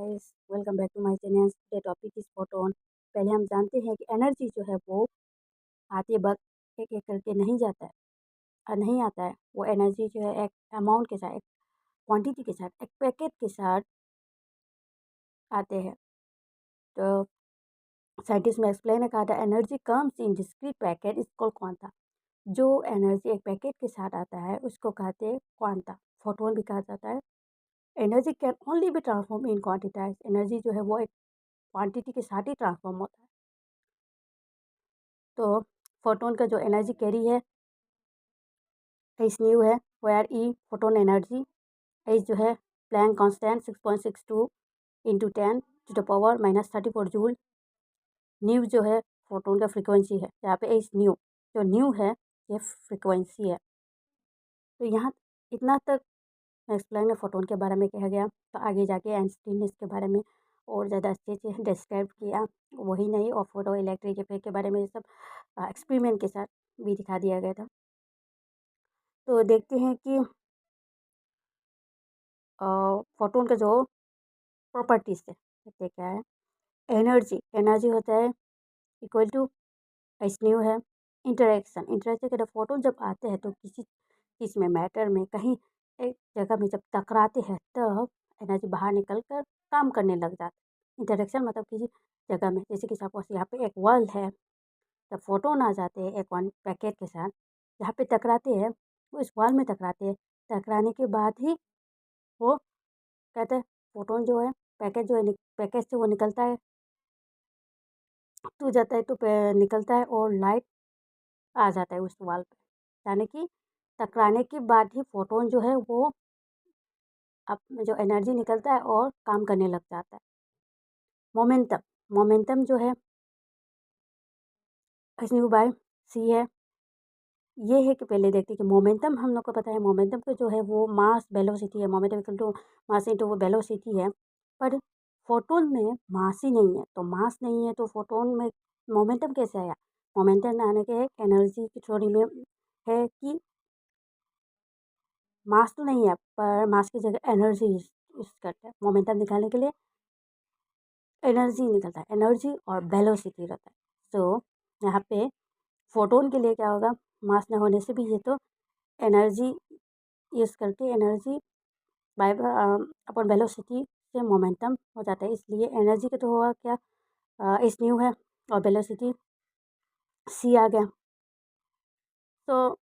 Guys, welcome back to my channel. Today topic is photon. पहले हम जानते हैं कि एनर्जी जो है वो आते वक्त एक एक करके नहीं जाता है और नहीं आता है। वो एनर्जी जो है एक अमाउंट के साथ, एक क्वांटिटी के साथ, एक पैकेट के साथ आते हैं। तो साइंटिस्ट में एक्सप्लेन कहा था, energy comes in discrete packet is called quanta. जो एनर्जी एक पैकेट के साथ आता है उसको कहते हैं क्वांटा, फोटोन भी कहा जाता है। Energy can only be transform in quantities. Energy जो है वो एक क्वांटिटी के साथ ही ट्रांसफॉर्म होता है। तो फोटोन का जो एनर्जी कैरी है एच न्यू है, where E photon energy. H जो है Planck constant 6.62 into 10⁻⁻34 joule. Nu जो है फोटोन का फ्रीक्वेंसी है, यहाँ पे एच न्यू जो न्यू है ये फ्रीक्वेंसी है। तो यहाँ इतना तक एक्सप्लेन है फोटोन के बारे में कहा गया। तो आगे जाके आइंस्टीन ने इसके बारे में और ज़्यादा अच्छे से डिस्क्राइब किया। वही नहीं, और फोटो इलेक्ट्रिक इफेक्ट के बारे में ये सब एक्सपेरिमेंट के साथ भी दिखा दिया गया था। तो देखते हैं कि फोटोन का जो प्रॉपर्टीज है देखते क्या है। एनर्जी एनर्जी होता है इक्वल टू एच न्यू है। इंटरेक्शन इंटरेक्शन के फोटोन जब आते हैं तो किसी चीज़ में, मैटर में, कहीं एक जगह में जब टकराते हैं तब एनर्जी बाहर निकल कर काम करने लग जाता है। इंटरेक्शन मतलब किसी जगह में, जैसे कि सपोज यहाँ पे एक वॉल है, जब फोटोन आ जाते हैं एक वन पैकेट के साथ, जहाँ पे टकराते हैं वो इस वॉल में टकराते हैं। टकराने के बाद ही वो कहते हैं फोटोन जो है पैकेट जो है पैकेट से वो निकलता है, टूट जाता है, तो निकलता है और लाइट आ जाता है उस वॉल पे। यानी कि टकराने के बाद ही फोटोन जो है वो अब जो एनर्जी निकलता है और काम करने लग जाता है। मोमेंटम मोमेंटम जो है एच न्यू बाय सी है। ये है कि पहले देखते हैं कि मोमेंटम हम लोग को पता है, मोमेंटम का जो है वो मास वेलोसिटी है। Momentum equal to mass into वो वेलोसिटी है। पर फोटोन में मास ही नहीं है, तो मास नहीं है तो फोटोन में मोमेंटम कैसे आया? मोमेंटम आने के एनर्जी की थ्योरी में है कि मास तो नहीं है, पर मास की जगह एनर्जी यूज करते हैं मोमेंटम निकालने के लिए। एनर्जी निकलता है, एनर्जी और वेलोसिटी रहता है। तो यहाँ पे फोटोन के लिए क्या होगा, मास न होने से भी ये तो एनर्जी यूज़ करके एनर्जी बाय अपन वेलोसिटी से मोमेंटम हो जाता है। इसलिए एनर्जी का तो होगा क्या, एच न्यू है और वेलोसिटी सी आ गया। तो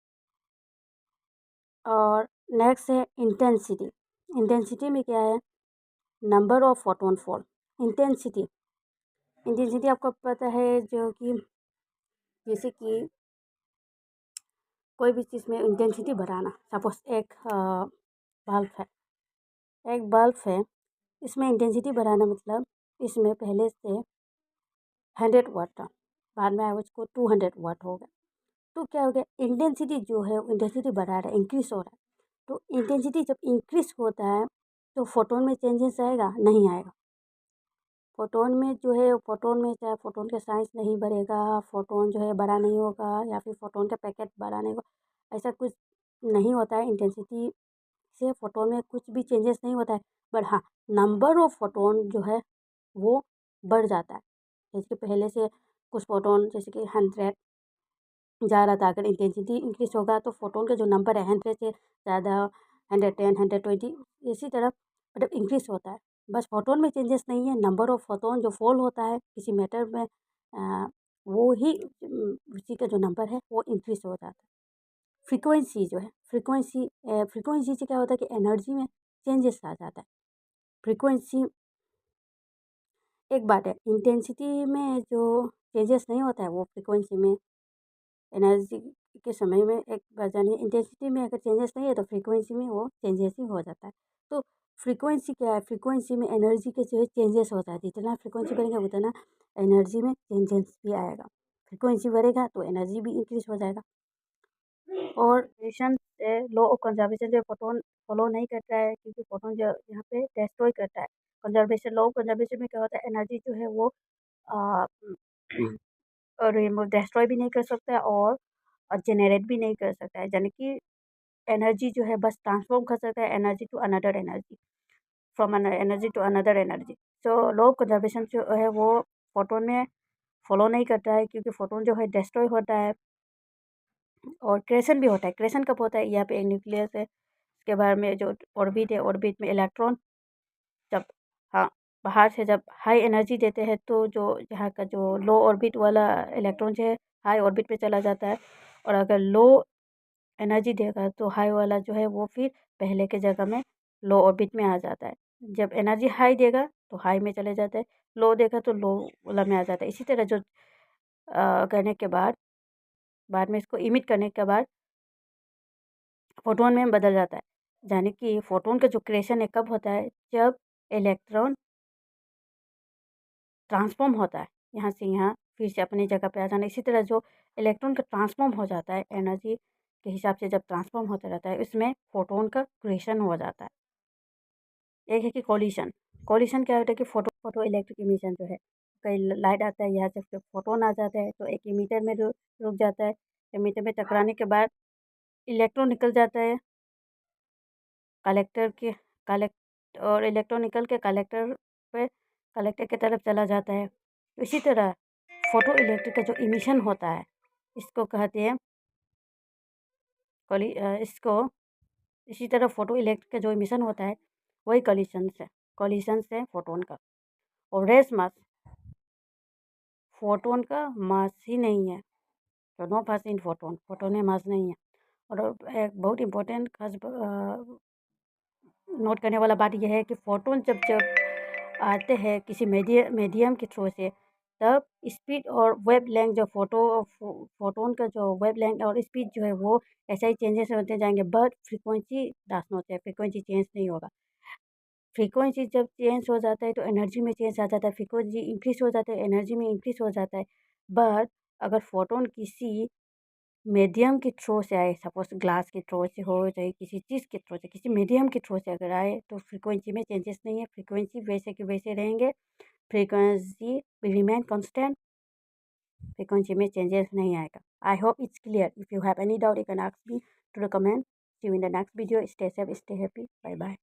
और नेक्स्ट है इंटेंसिटी। इंटेंसिटी में क्या है, number of photon fall. Intensity intensity आपको पता है, जो कि जैसे कि कोई भी चीज़ में इंटेंसिटी बढ़ाना। सपोज एक बल्ब है, एक बल्ब है, इसमें इंटेंसिटी बढ़ाना मतलब इसमें पहले से 100 वाट था, बाद में आया उसको 200 वाट हो गया। तो क्या हो गया, इंटेंसिटी जो है इंटेंसिटी बढ़ा रहा है, इंक्रीज हो रहा है। तो इंटेंसिटी जब इंक्रीज होता है तो फोटोन में चेंजेस आएगा? नहीं आएगा। फोटोन में जो है, फोटोन में चाहे फोटोन का साइज नहीं बढ़ेगा, फोटोन जो है बड़ा नहीं होगा, या फिर फोटोन का पैकेट बड़ा नहीं होगा, ऐसा कुछ नहीं होता है। इंटेंसिटी से फोटोन में कुछ भी चेंजेस नहीं होता है। बट हाँ, नंबर ऑफ फोटोन जो है वो बढ़ जाता है। जैसे कि पहले से कुछ फोटोन जैसे कि 100 जा रहा था, अगर इंटेंसिटी इंक्रीज होगा तो फोटोन का जो नंबर है 100 से ज़्यादा, 110, 120, इसी तरह मतलब इंक्रीज होता है। बस फोटोन में चेंजेस नहीं है, नंबर ऑफ फोटोन जो फॉल होता है किसी मैटर में, वो ही उसी का जो नंबर है वो इंक्रीज हो जाता है। फ्रीक्वेंसी जो है, फ्रीक्वेंसी से क्या होता है कि एनर्जी में चेंजेस आ जाता है। फ्रीक्वेंसी एक बात है, इंटेंसिटी में जो चेंजेस नहीं होता है वो फ्रीक्वेंसी में, एनर्जी के समय में एक बात जानिए, इंटेंसिटी में अगर चेंजेस नहीं है तो फ्रीक्वेंसी में वो चेंजेस ही हो जाता है। तो फ्रीक्वेंसी क्या है, फ्रीक्वेंसी में एनर्जी के जो है चेंजेस होता है। जितना फ्रीक्वेंसी बढ़ेगा उतना एनर्जी में चेंजेस भी आएगा। फ्रीक्वेंसी बढ़ेगा तो एनर्जी भी इंक्रीज हो जाएगा। और रेडिएशन से लॉ ऑफ कंजर्वेशन जो फोटोन फॉलो नहीं करता है, क्योंकि फोटोन जो यहाँ पे डिस्ट्रॉय करता है। कंजर्वेशन, लॉ ऑफ कंजर्वेशन में क्या होता है, एनर्जी जो है वो अ, और रिमूव डिस्ट्रॉय भी नहीं कर सकता है और जनरेट भी नहीं कर सकता है। यानी कि एनर्जी जो है बस ट्रांसफॉर्म कर सकता है energy to another energy. From an energy to another energy. तो लॉ ऑफ कंजर्वेशन जो है वो फोटोन में फॉलो नहीं करता है, क्योंकि फोटोन जो है डिस्ट्रॉय होता है और क्रेशन भी होता है। क्रेशन कब होता है? यहाँ पे एक न्यूक्लियस है, उसके बारे में जो ऑर्बिट है, ऑर्बिट में इलेक्ट्रॉन जब, हाँ, बाहर से जब हाई एनर्जी देते हैं तो जो यहाँ का जो लो ऑर्बिट वाला इलेक्ट्रॉन जो है हाई ऑर्बिट पे चला जाता है, और अगर लो एनर्जी देगा तो हाई वाला जो है वो फिर पहले के जगह में लो ऑर्बिट में आ जाता है। जब एनर्जी हाई देगा तो हाई में चले जाता है, लो देगा तो लो वाला में आ जाता है। इसी तरह जो करने के बाद में इसको इमिट करने के बाद फोटोन में बदल जाता है। यानी कि फोटोन का जो क्रिएशन है कब होता है? जब इलेक्ट्रॉन ट्रांसफॉर्म होता है, यहाँ से यहाँ फिर से अपनी जगह पे आ जाना। इसी तरह जो इलेक्ट्रॉन का ट्रांसफॉर्म हो जाता है एनर्जी के हिसाब से, जब ट्रांसफॉर्म होता रहता है इसमें फोटोन का क्रिएशन हो जाता है। एक है कि कॉलिशन। कॉलिशन क्या होता है कि फोटो फोटो इलेक्ट्रिक इमिशन जो है, कहीं लाइट आता है, यहाँ से फिर फोटोन आ जाता है तो एक इमीटर में रुक जाता है। इमीटर में टकराने के बाद इलेक्ट्रॉन निकल जाता है कलेक्टर के, कलेक्ट और इलेक्ट्रॉन निकल के कलेक्टर पे, कलेक्टर की तरफ चला जाता है। तो इसी तरह फोटो इलेक्ट्रिक का जो इमिशन होता है इसको कहते हैं इसको, इसी तरह फोटो इलेक्ट्रिक का जो इमिशन होता है वही कॉलिशन से फोटोन का। और रेस मास, फोटोन का मास ही नहीं है, तो नो मास इन फोटोन, फोटोन में मास नहीं है। और एक बहुत इंपॉर्टेंट खास नोट करने वाला बात यह है कि फोटोन जब जब आते हैं किसी मीडियम के थ्रू से, तब स्पीड और वेव लेंथ जो फोटोन का जो वेव लेंथ और स्पीड जो है वो ऐसा ही चेंजेस होते जाएंगे, बट फ्रीक्वेंसी दास नॉट है, फ्रीक्वेंसी चेंज नहीं होगा। फ्रीक्वेंसी जब चेंज हो जाता है तो एनर्जी में चेंज आ जाता है, फ्रीक्वेंसी इंक्रीज हो जाता है, एनर्जी में इंक्रीज हो जाता है। बट अगर फोटोन किसी मीडियम के थ्रू से आए, सपोज ग्लास के थ्रू से हो, चाहे किसी चीज़ के थ्रू से, किसी मीडियम के थ्रू से अगर आए तो फ्रीक्वेंसी में चेंजेस नहीं है, फ्रीक्वेंसी वैसे के वैसे रहेंगे, frequency will remain constant, frequency में चेंजेस नहीं आएगा। I hope it's clear. If you have any doubt you can ask me to the comment. See you in the next video. Stay safe, stay happy, bye bye.